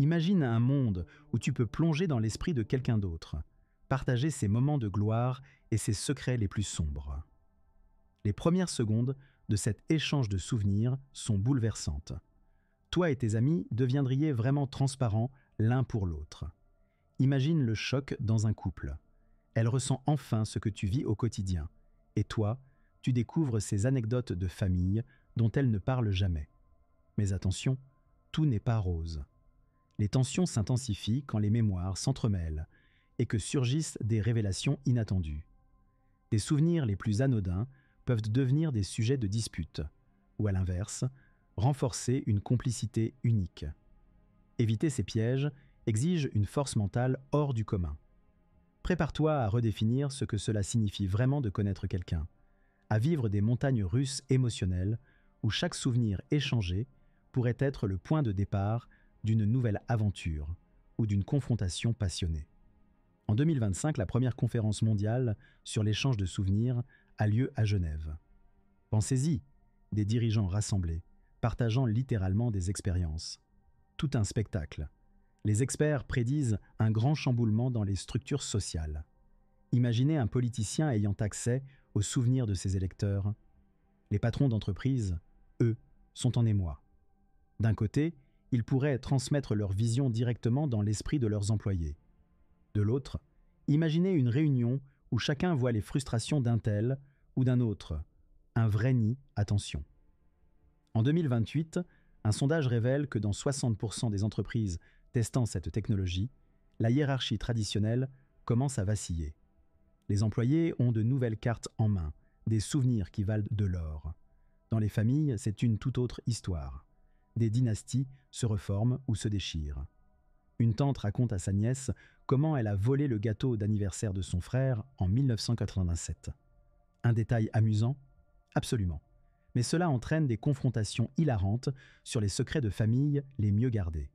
Imagine un monde où tu peux plonger dans l'esprit de quelqu'un d'autre, partager ses moments de gloire et ses secrets les plus sombres. Les premières secondes de cet échange de souvenirs sont bouleversantes. Toi et tes amis deviendriez vraiment transparents l'un pour l'autre. Imagine le choc dans un couple. Elle ressent enfin ce que tu vis au quotidien. Et toi, tu découvres ces anecdotes de famille dont elle ne parle jamais. Mais attention, tout n'est pas rose. Les tensions s'intensifient quand les mémoires s'entremêlent et que surgissent des révélations inattendues. Des souvenirs les plus anodins peuvent devenir des sujets de dispute, ou à l'inverse, renforcer une complicité unique. Éviter ces pièges exige une force mentale hors du commun. Prépare-toi à redéfinir ce que cela signifie vraiment de connaître quelqu'un, à vivre des montagnes russes émotionnelles où chaque souvenir échangé pourrait être le point de départ d'une nouvelle aventure ou d'une confrontation passionnée. En 2025, la première conférence mondiale sur l'échange de souvenirs a lieu à Genève. Pensez-y, des dirigeants rassemblés, partageant littéralement des expériences. Tout un spectacle. Les experts prédisent un grand chamboulement dans les structures sociales. Imaginez un politicien ayant accès aux souvenirs de ses électeurs. Les patrons d'entreprise, eux, sont en émoi. D'un côté, ils pourraient transmettre leur vision directement dans l'esprit de leurs employés. De l'autre, imaginez une réunion où chacun voit les frustrations d'un tel ou d'un autre. Un vrai nid à tension. En 2028, un sondage révèle que dans 60% des entreprises testant cette technologie, la hiérarchie traditionnelle commence à vaciller. Les employés ont de nouvelles cartes en main, des souvenirs qui valent de l'or. Dans les familles, c'est une toute autre histoire. Des dynasties se reforment ou se déchirent. Une tante raconte à sa nièce comment elle a volé le gâteau d'anniversaire de son frère en 1987. Un détail amusant ? Absolument. Mais cela entraîne des confrontations hilarantes sur les secrets de famille les mieux gardés.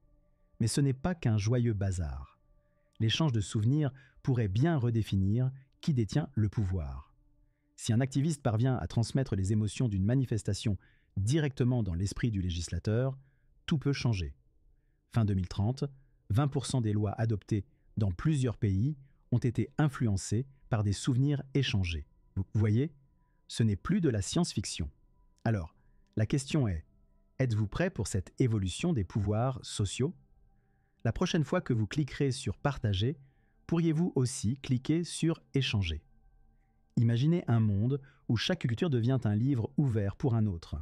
Mais ce n'est pas qu'un joyeux bazar. L'échange de souvenirs pourrait bien redéfinir qui détient le pouvoir. Si un activiste parvient à transmettre les émotions d'une manifestation directement dans l'esprit du législateur, tout peut changer. Fin 2030, 20% des lois adoptées dans plusieurs pays ont été influencées par des souvenirs échangés. Vous voyez, ce n'est plus de la science-fiction. Alors, la question est, êtes-vous prêt pour cette évolution des pouvoirs sociaux ? La prochaine fois que vous cliquerez sur « Partager », pourriez-vous aussi cliquer sur « Échanger ». Imaginez un monde où chaque culture devient un livre ouvert pour un autre.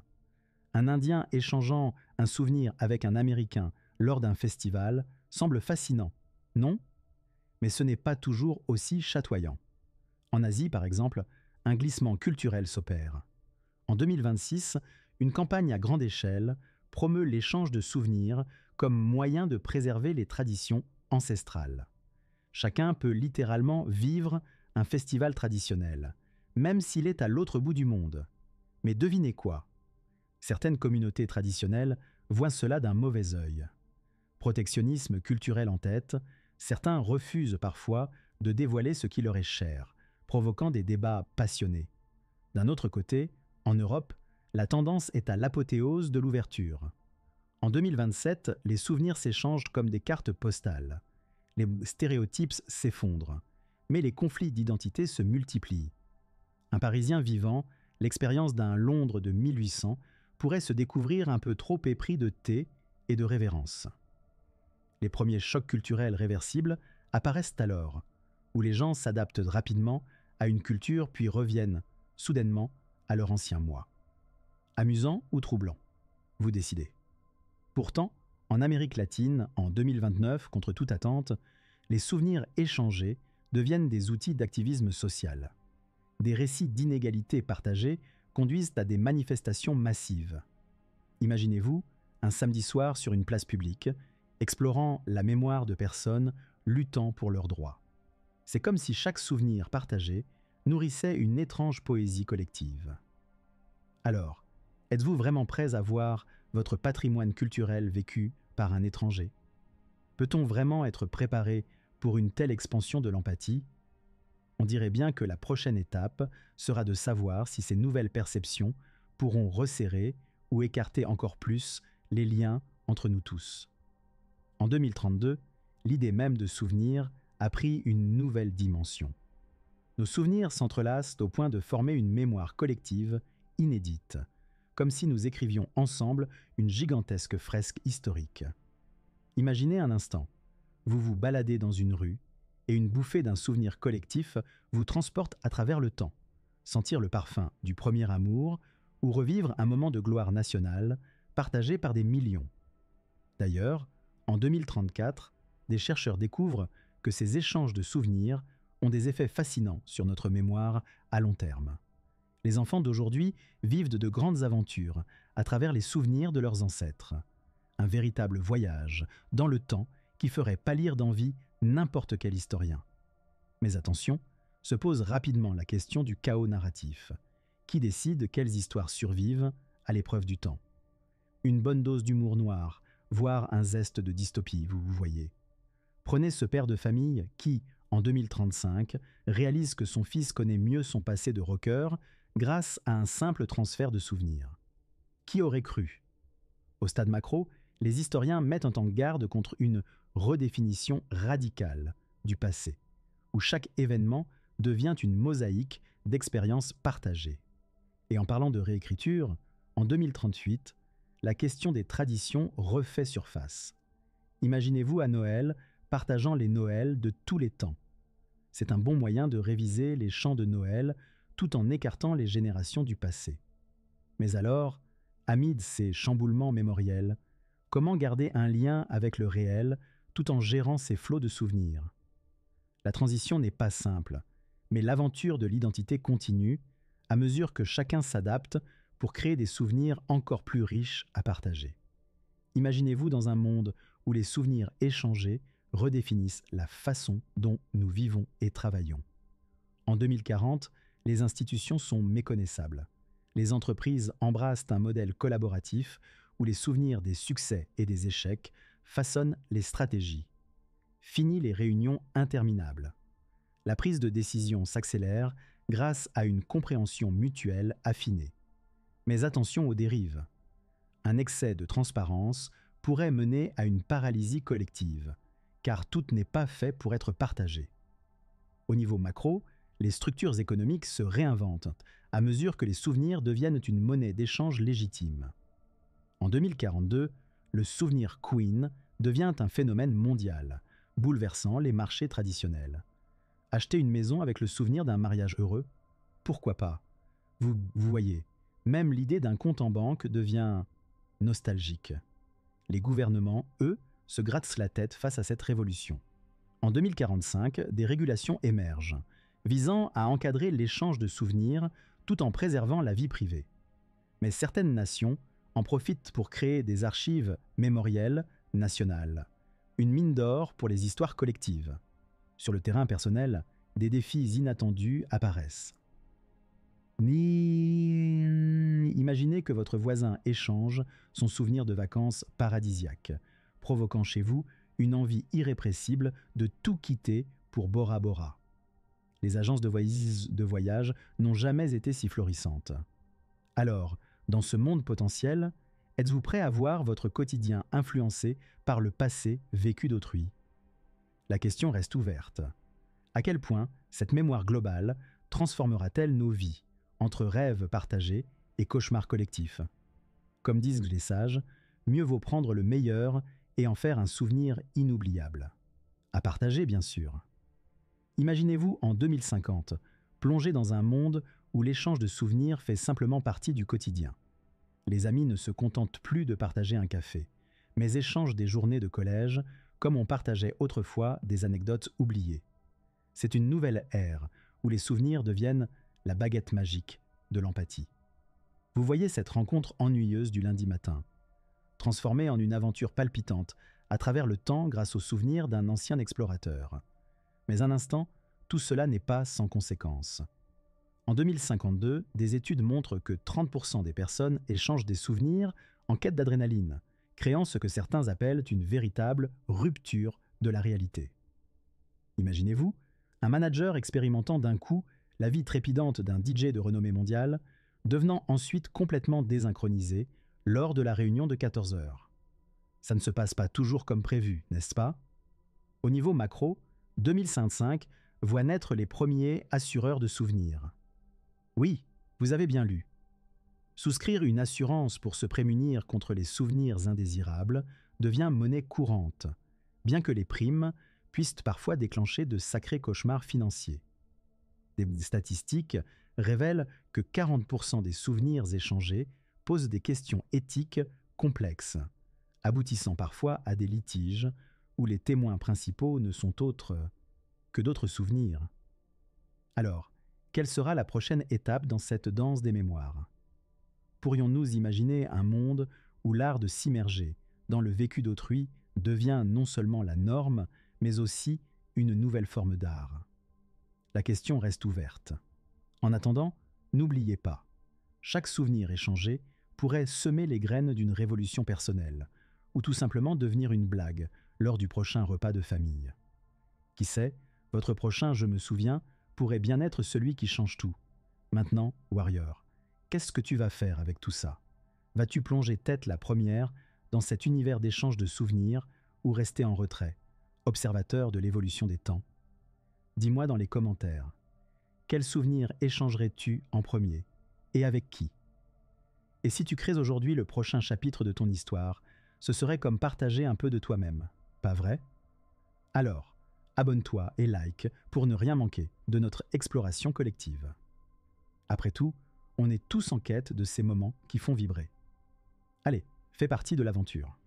Un Indien échangeant un souvenir avec un Américain lors d'un festival semble fascinant, non ? Mais ce n'est pas toujours aussi chatoyant. En Asie, par exemple, un glissement culturel s'opère. En 2026, une campagne à grande échelle promeut l'échange de souvenirs comme moyen de préserver les traditions ancestrales. Chacun peut littéralement vivre un festival traditionnel, même s'il est à l'autre bout du monde. Mais devinez quoi ? Certaines communautés traditionnelles voient cela d'un mauvais œil. Protectionnisme culturel en tête, certains refusent parfois de dévoiler ce qui leur est cher, provoquant des débats passionnés. D'un autre côté, en Europe, la tendance est à l'apothéose de l'ouverture. En 2027, les souvenirs s'échangent comme des cartes postales. Les stéréotypes s'effondrent, mais les conflits d'identité se multiplient. Un Parisien vivant l'expérience d'un Londres de 1800 pourrait se découvrir un peu trop épris de thé et de révérence. Les premiers chocs culturels réversibles apparaissent alors, où les gens s'adaptent rapidement à une culture puis reviennent, soudainement, à leur ancien moi. Amusant ou troublant ? Vous décidez. Pourtant, en Amérique latine, en 2029, contre toute attente, les souvenirs échangés deviennent des outils d'activisme social. Des récits d'inégalités partagées conduisent à des manifestations massives. Imaginez-vous, un samedi soir sur une place publique, explorant la mémoire de personnes luttant pour leurs droits. C'est comme si chaque souvenir partagé nourrissait une étrange poésie collective. Alors, êtes-vous vraiment prêts à voir votre patrimoine culturel vécu par un étranger ? Peut-on vraiment être préparé pour une telle expansion de l'empathie ? On dirait bien que la prochaine étape sera de savoir si ces nouvelles perceptions pourront resserrer ou écarter encore plus les liens entre nous tous. En 2032, l'idée même de souvenir a pris une nouvelle dimension. Nos souvenirs s'entrelacent au point de former une mémoire collective inédite, comme si nous écrivions ensemble une gigantesque fresque historique. Imaginez un instant, vous vous baladez dans une rue et une bouffée d'un souvenir collectif vous transporte à travers le temps, sentir le parfum du premier amour ou revivre un moment de gloire nationale partagé par des millions. D'ailleurs, en 2034, des chercheurs découvrent que ces échanges de souvenirs ont des effets fascinants sur notre mémoire à long terme. Les enfants d'aujourd'hui vivent de grandes aventures à travers les souvenirs de leurs ancêtres. Un véritable voyage dans le temps qui ferait pâlir d'envie n'importe quel historien. Mais attention, se pose rapidement la question du chaos narratif. Qui décide quelles histoires survivent à l'épreuve du temps? Une bonne dose d'humour noir, voire un zeste de dystopie, vous voyez. Prenez ce père de famille qui, en 2035, réalise que son fils connaît mieux son passé de rocker grâce à un simple transfert de souvenirs. Qui aurait cru? Au stade macro, les historiens mettent en garde contre une redéfinition radicale du passé, où chaque événement devient une mosaïque d'expériences partagées. Et en parlant de réécriture, en 2038, la question des traditions refait surface. Imaginez-vous à Noël partageant les Noëls de tous les temps. C'est un bon moyen de réviser les chants de Noël tout en écartant les générations du passé. Mais alors, amis de ces chamboulements mémoriels, comment garder un lien avec le réel tout en gérant ces flots de souvenirs? La transition n'est pas simple, mais l'aventure de l'identité continue à mesure que chacun s'adapte pour créer des souvenirs encore plus riches à partager. Imaginez-vous dans un monde où les souvenirs échangés redéfinissent la façon dont nous vivons et travaillons. En 2040, les institutions sont méconnaissables. Les entreprises embrassent un modèle collaboratif où les souvenirs des succès et des échecs façonnent les stratégies. Fini les réunions interminables. La prise de décision s'accélère grâce à une compréhension mutuelle affinée. Mais attention aux dérives. Un excès de transparence pourrait mener à une paralysie collective, car tout n'est pas fait pour être partagé. Au niveau macro, les structures économiques se réinventent à mesure que les souvenirs deviennent une monnaie d'échange légitime. En 2042, le souvenir Queen devient un phénomène mondial, bouleversant les marchés traditionnels. Acheter une maison avec le souvenir d'un mariage heureux? Pourquoi pas? Vous voyez, même l'idée d'un compte en banque devient nostalgique. Les gouvernements, eux, se grattent la tête face à cette révolution. En 2045, des régulations émergent, visant à encadrer l'échange de souvenirs tout en préservant la vie privée. Mais certaines nations en profitent pour créer des archives mémorielles nationales, une mine d'or pour les histoires collectives. Sur le terrain personnel, des défis inattendus apparaissent. Imaginez que votre voisin échange son souvenir de vacances paradisiaques, provoquant chez vous une envie irrépressible de tout quitter pour Bora Bora. Les agences de voyage n'ont jamais été si florissantes. Alors, dans ce monde potentiel, êtes-vous prêt à voir votre quotidien influencé par le passé vécu d'autrui? La question reste ouverte. À quel point cette mémoire globale transformera-t-elle nos vies, entre rêves partagés et cauchemars collectifs? Comme disent les sages, mieux vaut prendre le meilleur et en faire un souvenir inoubliable. À partager, bien sûr. Imaginez-vous en 2050, plongé dans un monde où l'échange de souvenirs fait simplement partie du quotidien. Les amis ne se contentent plus de partager un café, mais échangent des journées de collège comme on partageait autrefois des anecdotes oubliées. C'est une nouvelle ère où les souvenirs deviennent la baguette magique de l'empathie. Vous voyez cette rencontre ennuyeuse du lundi matin, transformée en une aventure palpitante à travers le temps grâce aux souvenirs d'un ancien explorateur. Mais un instant, tout cela n'est pas sans conséquences. En 2052, des études montrent que 30% des personnes échangent des souvenirs en quête d'adrénaline, créant ce que certains appellent une véritable rupture de la réalité. Imaginez-vous, un manager expérimentant d'un coup la vie trépidante d'un DJ de renommée mondiale, devenant ensuite complètement désynchronisé lors de la réunion de 14 heures. Ça ne se passe pas toujours comme prévu, n'est-ce pas? Au niveau macro, 2055 voit naître les premiers assureurs de souvenirs. Oui, vous avez bien lu. Souscrire une assurance pour se prémunir contre les souvenirs indésirables devient monnaie courante, bien que les primes puissent parfois déclencher de sacrés cauchemars financiers. Des statistiques révèlent que 40% des souvenirs échangés posent des questions éthiques complexes, aboutissant parfois à des litiges où les témoins principaux ne sont autres que d'autres souvenirs. Alors, quelle sera la prochaine étape dans cette danse des mémoires? Pourrions-nous imaginer un monde où l'art de s'immerger dans le vécu d'autrui devient non seulement la norme, mais aussi une nouvelle forme d'art? La question reste ouverte. En attendant, n'oubliez pas, chaque souvenir échangé pourrait semer les graines d'une révolution personnelle, ou tout simplement devenir une blague lors du prochain repas de famille. Qui sait, votre prochain «je me souviens» pourrait bien être celui qui change tout. Maintenant, Warrior, qu'est-ce que tu vas faire avec tout ça? Vas-tu plonger tête la première dans cet univers d'échange de souvenirs ou rester en retrait, observateur de l'évolution des temps? Dis-moi dans les commentaires. Quel souvenir échangerais-tu en premier? Et avec qui? Et si tu crées aujourd'hui le prochain chapitre de ton histoire, ce serait comme partager un peu de toi-même, pas vrai? Alors, abonne-toi et like pour ne rien manquer de notre exploration collective. Après tout, on est tous en quête de ces moments qui font vibrer. Allez, fais partie de l'aventure.